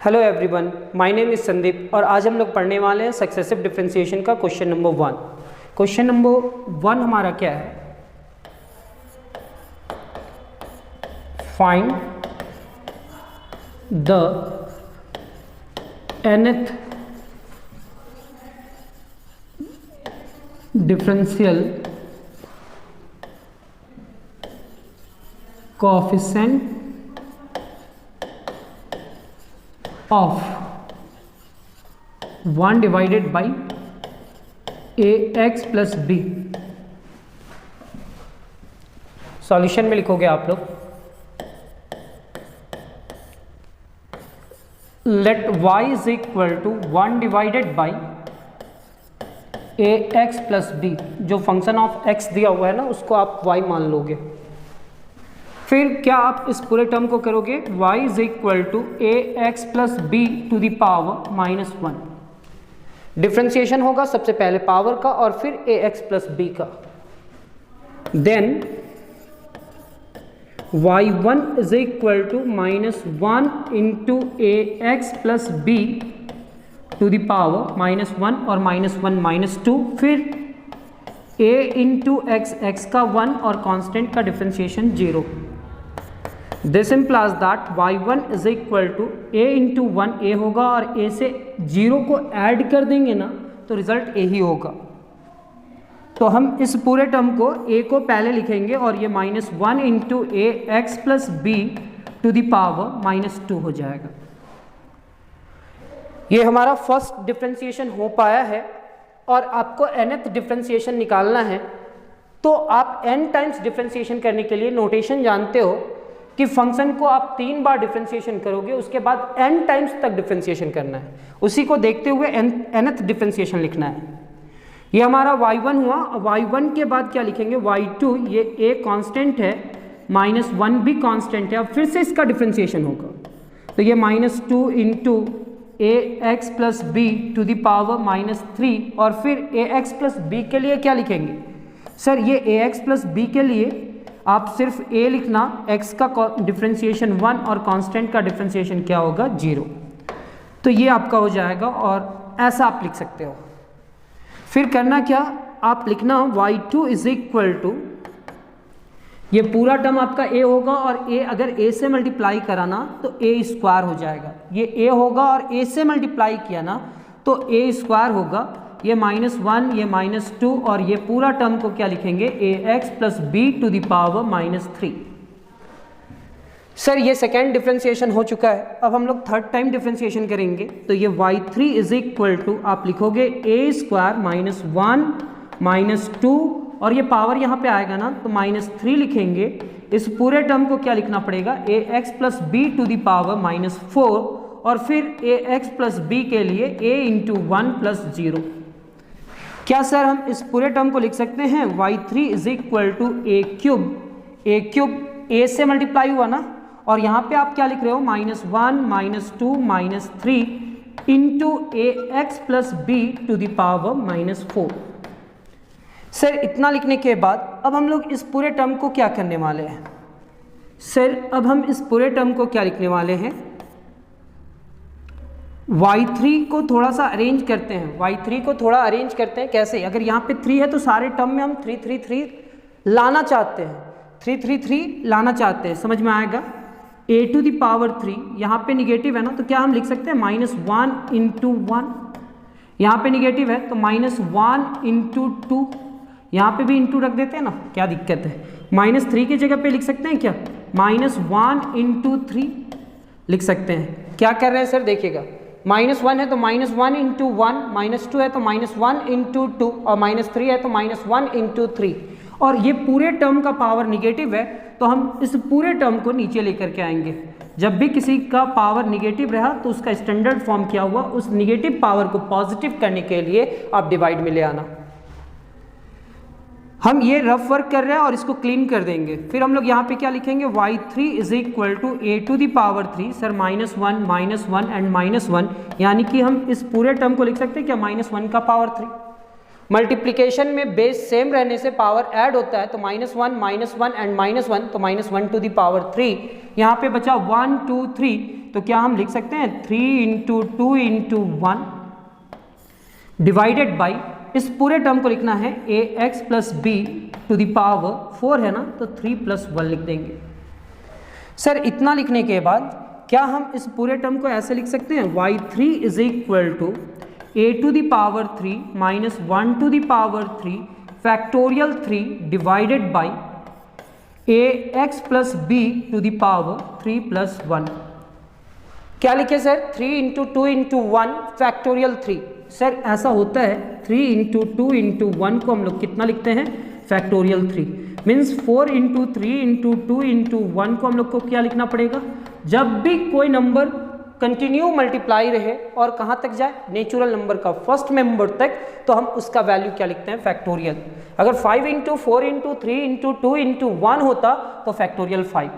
Hello everyone, my name is Sandeep और आज हम लोग पढ़ने वाले हैं सक्सेसिव डिफरेंशिएशन का क्वेश्चन नंबर 1। क्वेश्चन नंबर 1 हमारा क्या है? Find the nth differential coefficient of 1 divided by ax plus b। Solution में लिखोगे आप लोग, let y is equal to 1 divided by ax plus b। जो फंक्शन ऑफ x दिया हुआ है ना, उसको आप y मान लोगे। फिर क्या आप इस पूरे टर्म को करोगे, y is equal to A x plus B to the power -1। Differentiation होगा सबसे पहले पावर का और फिर ए एक्स प्लस बी का। Then y1 is equal to -1 into A x plus B to the power -1 और -1 -2। फिर a इंटू एक्स, एक्स का 1 और कांस्टेंट का differentiation 0। This implies that y1 is equal to a into 1 a होगा और a से 0 को ऐड कर देंगे ना तो रिजल्ट a ही होगा। तो हम इस पूरे टर्म को a को पहले लिखेंगे और ये -1 into A x plus B to the power -2 हो जाएगा। ये हमारा फर्स्ट डिफ्रेंसिएशन हो पाया है और आपको nth डिफ्रेंसिएशन निकालना है। तो आप n टाइम्स डिफ्रेंसिएशन करने के लिए नोटेशन जानते हो कि फंक्शन को आप 3 बार डिफ्रेंसिएशन करोगे, उसके बाद n टाइम्स तक डिफ्रेंसिएशन करना है। उसी को देखते हुए nth डिफ्रेंसिएशन लिखना है। ये हमारा y1 हुआ। y1 के बाद क्या लिखेंगे, y2, ये a कांस्टेंट है, -1 भी कांस्टेंट है। अब फिर से इसका डिफ्रेंसिएशन होगा तो ये -2 into A x plus B to the power -3 और फिर ए एक्स प्लस बी के लिए क्या लिखेंगे सर, ये ए एक्स प्लस बी के लिए आप सिर्फ a लिखना, x का डिफ्रेंसिएशन 1 और कांस्टेंट का डिफ्रेंसिएशन क्या होगा 0। तो ये आपका हो जाएगा और ऐसा आप लिख सकते हो। फिर करना क्या, आप लिखना y2 इज इक्वल टू, ये पूरा टर्म आपका a होगा और a अगर a से मल्टीप्लाई कराना तो a स्क्वायर हो जाएगा। ये a होगा और a से मल्टीप्लाई किया ना तो a स्क्वायर होगा। ये -1, ये -2 और ये पूरा टर्म को क्या लिखेंगे, ax plus B to the power -3। Sir ये सेकेंड डिफ्रेंसिएशन हो चुका है। अब हम लोग थर्ड टाइम डिफ्रेंसिएशन करेंगे तो ये y3 इज इक्वल टू, आप लिखोगे a स्क्वायर -1 -2 और ये पावर यहाँ पे आएगा ना तो -3 लिखेंगे। इस पूरे टर्म को क्या लिखना पड़ेगा, ax plus B to the power -4 और फिर ax प्लस बी के लिए a इंटू 1 प्लस 0। क्या सर हम इस पूरे टर्म को लिख सकते हैं, y3 is equal to a cube a से मल्टीप्लाई हुआ ना और यहाँ पे आप क्या लिख रहे हो, -1 -2 -3 into A x plus B to the power -4। Sir इतना लिखने के बाद अब हम लोग इस पूरे टर्म को क्या करने वाले हैं, सर अब हम इस पूरे टर्म को क्या लिखने वाले हैं, y3 को थोड़ा सा अरेंज करते हैं। y3 को थोड़ा अरेंज करते हैं कैसे, अगर यहाँ पे 3 है तो सारे टर्म में हम 3 3 3 लाना चाहते हैं, 3 3 3 लाना चाहते हैं, समझ में आएगा। a टू द पावर 3 यहाँ पे निगेटिव है ना तो क्या हम लिख सकते हैं -1 इंटू 1, यहाँ पे निगेटिव है तो -1 इंटू 2, यहाँ पे भी इंटू रख देते हैं ना, क्या दिक्कत है। -3 की जगह पे लिख सकते हैं क्या, -1 इंटू 3 लिख सकते हैं। क्या कर रहे हैं सर, देखिएगा, -1 है तो -1 इंटू 1, -2 है तो -1 इंटू 2 और -3 है तो -1 इंटू 3 और ये पूरे टर्म का पावर निगेटिव है तो हम इस पूरे टर्म को नीचे लेकर के आएंगे। जब भी किसी का पावर निगेटिव रहा तो उसका स्टैंडर्ड फॉर्म क्या हुआ, उस निगेटिव पावर को पॉजिटिव करने के लिए आप डिवाइड में ले आना। हम ये रफ वर्क कर रहे हैं और इसको क्लीन कर देंगे। फिर हम लोग यहाँ पे क्या लिखेंगे, y3 is equal to a to the power 3, sir -1 and -1 यानी कि हम इस पूरे टर्म को लिख सकते हैं क्या, -1 का पावर 3 मल्टीप्लिकेशन में बेस सेम रहने से पावर ऐड होता है, तो -1 एंड -1, तो -1 टू द पावर 3। यहाँ पे बचा 1 2 3, तो क्या हम लिख सकते हैं 3 × 2 × 1 डिवाइडेड बाई, इस पूरे टर्म को लिखना है ax + b to the power 4 है ना, तो 3 + 1 लिख देंगे। सर इतना लिखने के बाद क्या हम इस पूरे टर्म को ऐसे लिख सकते हैं y3 = a to the power 3 - 1 to the power 3 factorial 3 divided by ax + b to the power 3 + 1। क्या लिखे सर 3 × 2 × 1 फैक्टोरियल 3। सर ऐसा होता है 3 × 2 × 1 को हम लोग कितना लिखते हैं फैक्टोरियल 3, मीन्स 4 × 3 × 2 × 1 को हम लोग को क्या लिखना पड़ेगा, जब भी कोई नंबर कंटिन्यू मल्टीप्लाई रहे और कहाँ तक जाए नेचुरल नंबर का फर्स्ट मेंबर तक, तो हम उसका वैल्यू क्या लिखते हैं फैक्टोरियल। अगर 5 × 4 × 3 × 2 × 1 होता तो factorial 5,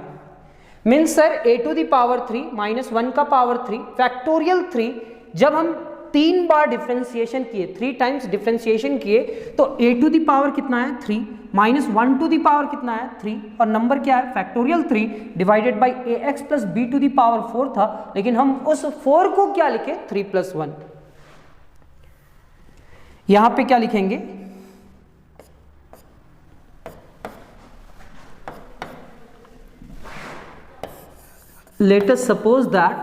means sir a to the power 3 - 1 का पावर 3 फैक्टोरियल 3। जब हम 3 बार डिफ्रेंसिएशन किए, 3 टाइम्स डिफ्रेंसिएशन किए, तो a टू द पावर कितना है 3 - 1 टू द पावर कितना है 3, और नंबर क्या है factorial 3 divided by ax + b to the power 4 था, लेकिन हम उस 4 को क्या लिखे 3 + 1। यहां पे क्या लिखेंगे let us suppose that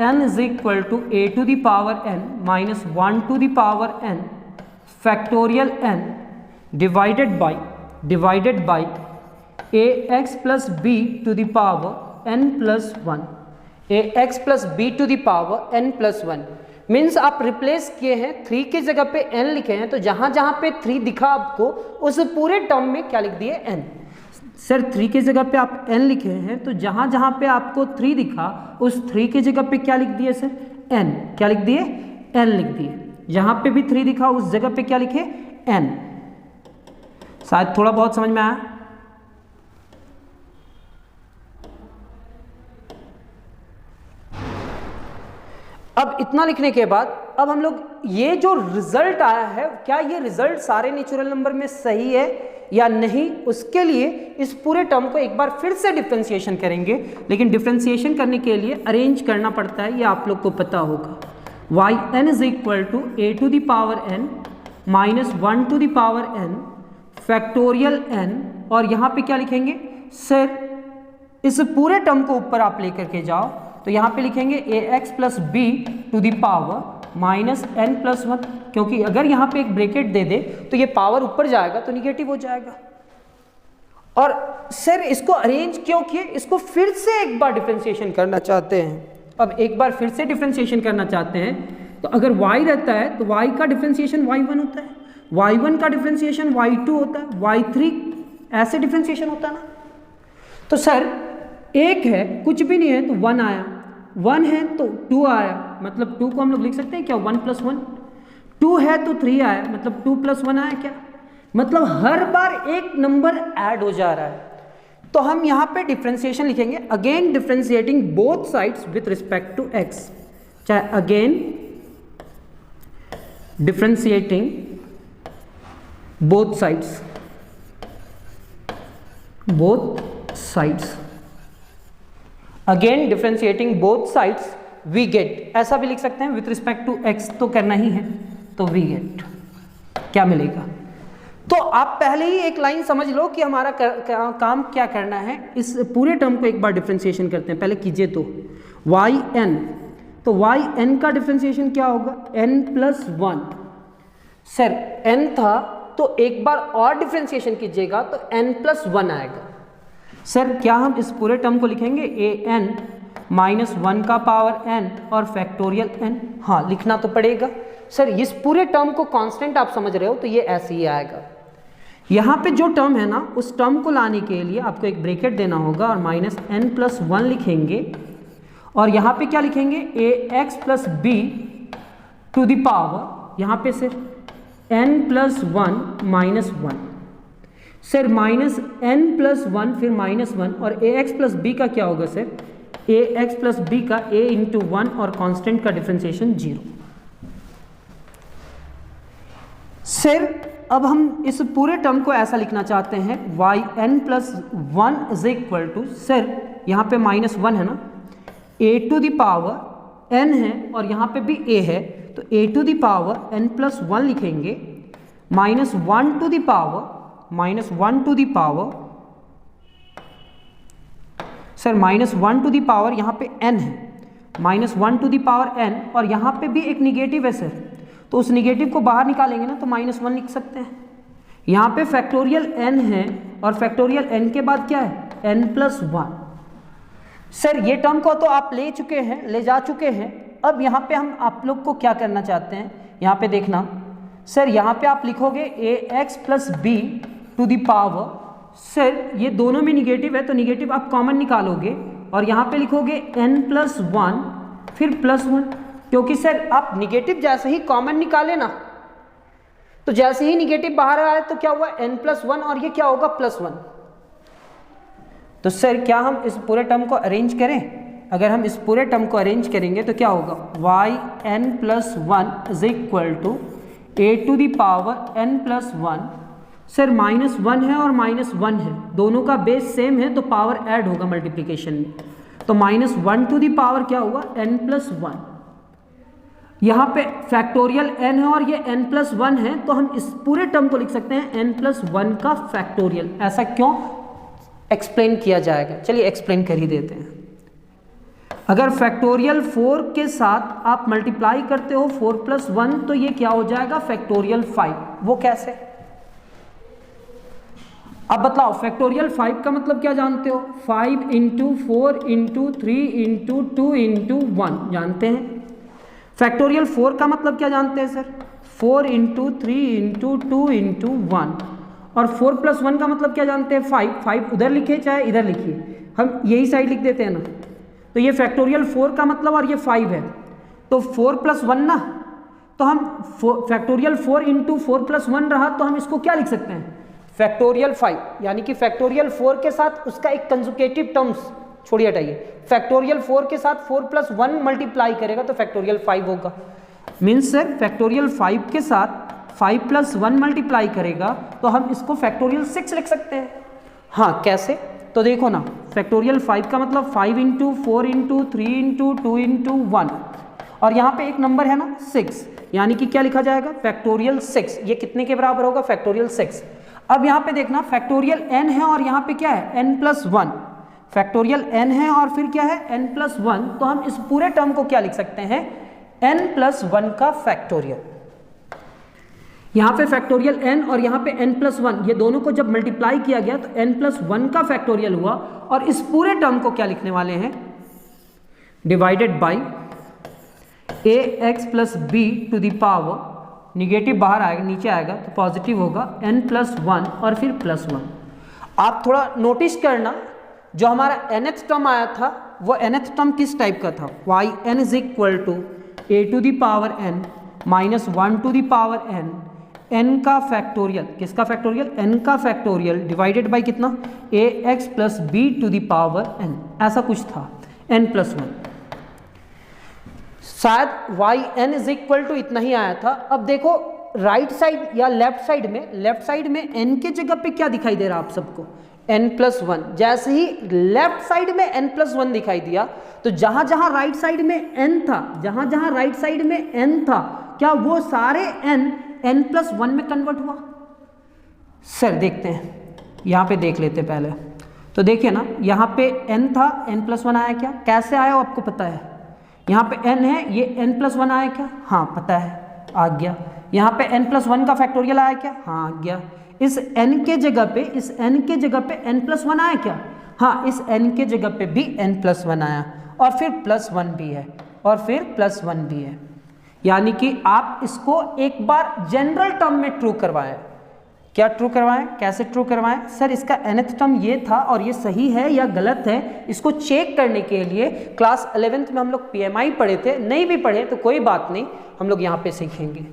yn is equal to a to the power n minus 1 to the power n factorial n divided by ax plus b to the power n plus 1, ax plus b to the power n plus 1। Means आप replace किए हैं 3 की जगह पे n लिखे हैं, तो जहां जहां पे 3 दिखा आपको उस पूरे टर्म में क्या लिख दिए n। सर 3 की जगह पे आप n लिखे हैं, तो जहां जहां पे आपको 3 दिखा उस 3 की जगह पे क्या लिख दिए सर n, क्या लिख दिए n लिख दिए। जहां पे भी 3 दिखा उस जगह पे क्या लिखे n। शायद थोड़ा बहुत समझ में आया। अब इतना लिखने के बाद अब हम लोग ये जो रिजल्ट आया है, क्या ये रिजल्ट सारे नेचुरल नंबर में सही है या नहीं, उसके लिए इस पूरे टर्म को एक बार फिर से डिफ्रेंसिएशन करेंगे। लेकिन डिफ्रेंसिएशन करने के लिए अरेंज करना पड़ता है, ये आप लोग को पता होगा। yn is equal to a to the power n minus 1 to the power n factorial n, और यहाँ पे क्या लिखेंगे सर इस पूरे टर्म को ऊपर आप लेकर के जाओ, तो यहाँ पे लिखेंगे ax plus b to the power minus n plus 1, क्योंकि अगर यहाँ पे एक ब्रैकेट दे दे तो ये पावर ऊपर जाएगा तो निगेटिव हो जाएगा। और सर इसको अरेंज क्यों किए, इसको फिर से एक बार डिफ्रेंसिएशन करना चाहते हैं। अब एक बार फिर से डिफ्रेंसिएशन करना चाहते हैं, तो अगर y रहता है तो y का डिफ्रेंसिएशन y1 होता है, y1 का डिफ्रेंसिएशन y2 होता है, y3 ऐसे डिफ्रेंसिएशन होता है ना। तो सर एक है कुछ भी नहीं है तो 1 आया, 1 है तो 2 आया, मतलब 2 को हम लोग लिख सकते हैं क्या 1 + 1, 2 है तो 3 आया, मतलब 2 + 1 आया क्या, मतलब हर बार एक नंबर ऐड हो जा रहा है। तो हम यहाँ पे डिफ्रेंसिएशन लिखेंगे, again differentiating both sides with respect to x, चाहे again differentiating both sides again differentiating both sides we get, ऐसा भी लिख सकते हैं विथ रिस्पेक्ट टू x तो करना ही है, तो वी गेट क्या मिलेगा। तो आप पहले ही एक लाइन समझ लो कि हमारा काम क्या करना है। इस पूरे टर्म को एक बार डिफ्रेंशिएशन करते हैं, पहले कीजिए तो yn, तो yn का डिफ्रेंशिएशन क्या होगा n + 1। सर n था तो एक बार और डिफ्रेंशिएशन कीजिएगा तो n + 1 आएगा। सर क्या हम इस पूरे टर्म को लिखेंगे an - 1 का पावर n और फैक्टोरियल n, हाँ लिखना तो पड़ेगा। सर इस पूरे टर्म को कांस्टेंट आप समझ रहे हो तो ये ऐसे ही आएगा। यहाँ पे जो टर्म है ना उस टर्म को लाने के लिए आपको एक ब्रैकेट देना होगा और -n + 1 लिखेंगे, और यहाँ पे क्या लिखेंगे ax + b to the power, यहाँ पे सिर्फ n + 1 - 1। Sir minus n plus one फिर माइनस वन, और ए एक्स प्लस बी का क्या होगा sir, a x plus B का ए इंटू वन और कांस्टेंट का डिफरेंशिएशन 0। सर अब हम इस पूरे टर्म को ऐसा लिखना चाहते हैं Y N plus one is equal to, sir यहाँ पे माइनस वन है ना, A to the power N है और यहाँ पे भी ए है, तो A to the power N plus one लिखेंगे, minus one to the power sir minus one to the power यहाँ पे n है, minus one to the power n, और यहाँ पे भी एक निगेटिव है सर, तो उस निगेटिव को बाहर निकालेंगे ना तो माइनस वन लिख सकते हैं। यहाँ पे फैक्टोरियल n है और फैक्टोरियल n के बाद क्या है, n प्लस वन। सर ये टर्म को तो आप ले जा चुके हैं। अब यहाँ पे हम आप लोग को क्या करना चाहते हैं, यहाँ पे देखना सर, यहाँ पे आप लिखोगे A x plus B to the power, sir ये दोनों में निगेटिव है तो निगेटिव आप कॉमन निकालोगे और यहाँ पे लिखोगे n प्लस वन फिर प्लस वन, क्योंकि सर आप निगेटिव जैसे ही कॉमन निकाले ना तो जैसे ही निगेटिव बाहर आए तो क्या हुआ n प्लस वन और ये क्या होगा प्लस वन। तो सर क्या हम इस पूरे टर्म को अरेंज करें, अगर हम इस पूरे टर्म को अरेंज करेंगे तो क्या होगा, y N plus one is equal to A to the power N plus one. Sir minus one है और माइनस वन है, दोनों का बेस सेम है तो पावर ऐड होगा मल्टीप्लिकेशन में, तो minus one to the power क्या हुआ n प्लस वन। यहाँ पे फैक्टोरियल n है और ये n प्लस वन है, तो हम इस पूरे टर्म को लिख सकते हैं n प्लस वन का फैक्टोरियल। ऐसा क्यों, एक्सप्लेन किया जाएगा, चलिए एक्सप्लेन कर ही देते हैं। अगर फैक्टोरियल 4 के साथ आप मल्टीप्लाई करते हो 4 प्लस वन तो ये क्या हो जाएगा फैक्टोरियल 5, वो कैसे, अब बताओ। फैक्टोरियल 5 का मतलब क्या जानते हो, 5 इंटू 4 इंटू 3 इंटू 2 इंटू 1 जानते हैं। फैक्टोरियल 4 का मतलब क्या जानते हैं सर, 4 इंटू 3 इंटू 2 इंटू 1, और 4 प्लस 1 का मतलब क्या जानते हैं 5 उधर लिखिए चाहे इधर लिखिए, हम यही साइड लिख देते हैं ना। तो ये फैक्टोरियल 4 का मतलब और ये 5 है, तो 4 प्लस 1 ना, तो हम फैक्टोरियल 4 इंटू 4 प्लस 1 रहा तो हम इसको क्या लिख सकते हैं फैक्टोरियल 5, यानी कि फैक्टोरियल 4 के साथ उसका एक कंजुकेटिव टर्म्स छोड़िए हटाइए, फैक्टोरियल 4 के साथ 4 प्लस 1 मल्टीप्लाई करेगा तो फैक्टोरियल 5 होगा। मीन्स सर फैक्टोरियल 5 के साथ 5 प्लस 1 मल्टीप्लाई करेगा तो हम इसको फैक्टोरियल 6 लिख सकते हैं। हाँ कैसे, तो देखो ना, फैक्टोरियल 5 का मतलब 5 इंटू 4 इंटू 3 इंटू 2 इंटू 1, और यहाँ पे एक नंबर है ना 6, यानी कि क्या लिखा जाएगा फैक्टोरियल 6। ये कितने के बराबर होगा फैक्टोरियल 6। अब यहाँ पे देखना फैक्टोरियल n है और यहाँ पे क्या है n plus one, factorial n है और फिर क्या है n प्लस वन, तो हम इस पूरे टर्म को क्या लिख सकते हैं n प्लस वन का फैक्टोरियल। यहाँ पे फैक्टोरियल n और यहाँ पे n प्लस वन, ये दोनों को जब मल्टीप्लाई किया गया तो n प्लस वन का फैक्टोरियल हुआ, और इस पूरे टर्म को क्या लिखने वाले हैं divided by a x plus B to the power, negative बाहर आएगा नीचे आएगा तो पॉजिटिव होगा n प्लस वन और फिर प्लस वन। आप थोड़ा नोटिस करना, जो हमारा nth टर्म आया था वो nth टर्म किस टाइप का था, Y N is equal to A to the power n minus one to the power n का फैक्टोरियल, किसका फैक्टोरियल n का फैक्टोरियल डिवाइडेड बाई कितना A x plus B to the power n, ऐसा कुछ था n plus one. शायद Y N is equal to इतना ही आया था। अब देखो राइट साइड या लेफ्ट साइड में n के जगह पे क्या दिखाई दे रहा है आप सबको n प्लस वन। जैसे ही लेफ्ट साइड में n प्लस वन दिखाई दिया तो जहां जहां राइट साइड में n था, जहां जहां राइट साइड में n था, क्या वो सारे n प्लस वन में कन्वर्ट हुआ। सर देखते हैं, यहाँ पे देख लेते पहले, तो देखिए ना यहाँ पे n था, n प्लस वन आया क्या, कैसे आया वो आपको पता है। यहाँ पे n है, ये n प्लस वन आया क्या, हाँ पता है आ गया। यहाँ पे n प्लस वन का फैक्टोरियल आया क्या, हाँ आ गया। इस n के जगह पे n प्लस वन आया क्या, हाँ इस n के जगह पे भी n प्लस वन आया, और फिर प्लस वन भी है, और फिर प्लस वन भी है। यानी कि आप इसको एक बार जनरल टर्म में ट्रू करवाएं। क्या ट्रू करवाएं, कैसे ट्रू करवाएं सर, इसका nth टर्म ये था और ये सही है या गलत है, इसको चेक करने के लिए क्लास 11th में हम लोग PMI पढ़े थे, नहीं भी पढ़े तो कोई बात नहीं, हम लोग यहाँ पे सीखेंगे।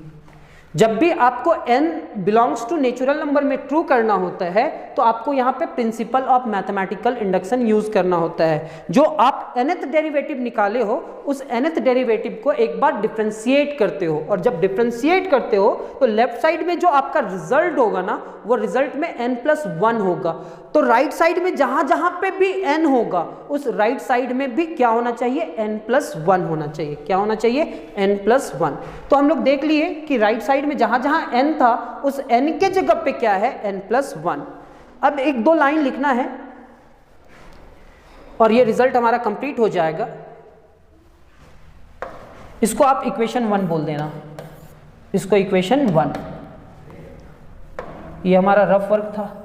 जब भी आपको n belongs to natural number में ट्रू करना होता है तो आपको यहाँ पे principle of mathematical induction use करना होता है। जो आप nth डेरिवेटिव निकाले हो उस nth डेरिवेटिव को एक बार डिफरेंशिएट करते हो, और जब डिफरेंशिएट करते हो तो लेफ्ट साइड में जो आपका रिजल्ट होगा ना वो रिजल्ट में n+1 होगा। तो राइट साइड में जहां जहां पे भी n होगा उस राइट साइड में भी क्या होना चाहिए, n+1 होना चाहिए। क्या होना चाहिए, n+1। तो हम लोग देख लिए कि राइट साइड में जहां जहां n था उस n के जगह पे क्या है, n+1। अब एक दो लाइन लिखना है और ये रिजल्ट हमारा कंप्लीट हो जाएगा। इसको आप इक्वेशन 1 बोल देना, इसको इक्वेशन 1। ये हमारा रफ वर्क था।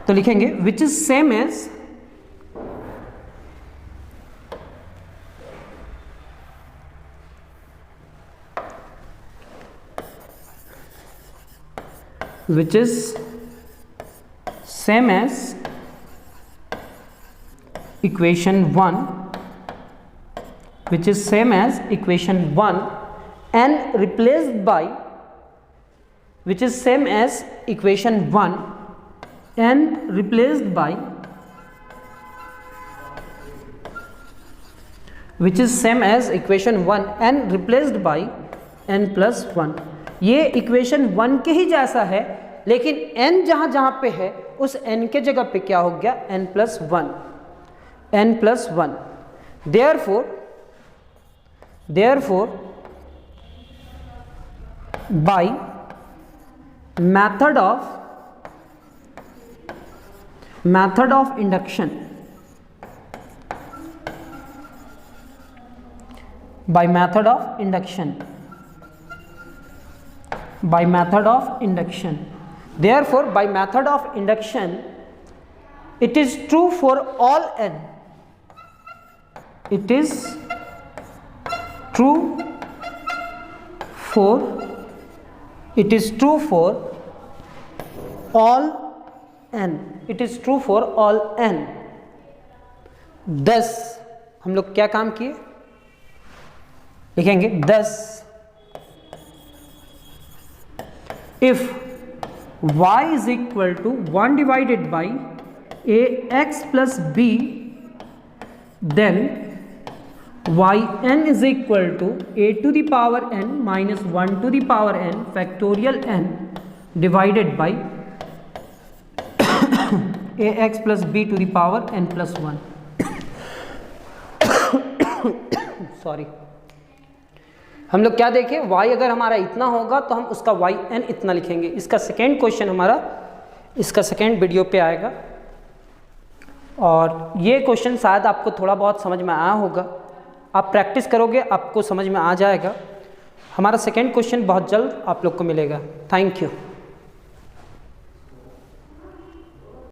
तो लिखेंगे which is same as which is same as equation 1, which is same as equation 1 and replaced by, which is same as equation 1 and replaced by, which is same as equation 1 and replaced by n+1। ये equation 1 के ही जैसा है, लेकिन n जहां जहां पे है उस n के जगह पे क्या हो गया, n+1, n+1। therefore by method of induction, by method of induction, therefore by method of induction it is true for all n, it is true for all n, it is true for all n। thus हम लोग क्या काम किए, लिखेंगे thus if y is equal to 1 divided by ax plus b, then yn is equal to a to the power n minus 1 to the power n factorial n divided by ax plus b to the power n plus 1। Sorry, हम लोग क्या देखें, y अगर हमारा इतना होगा तो हम उसका yn इतना लिखेंगे। इसका सेकेंड क्वेश्चन हमारा इसका सेकेंड वीडियो पे आएगा, और ये क्वेश्चन शायद आपको थोड़ा बहुत समझ में आया होगा। आप प्रैक्टिस करोगे आपको समझ में आ जाएगा। हमारा सेकेंड क्वेश्चन बहुत जल्द आप लोग को मिलेगा। Thank you.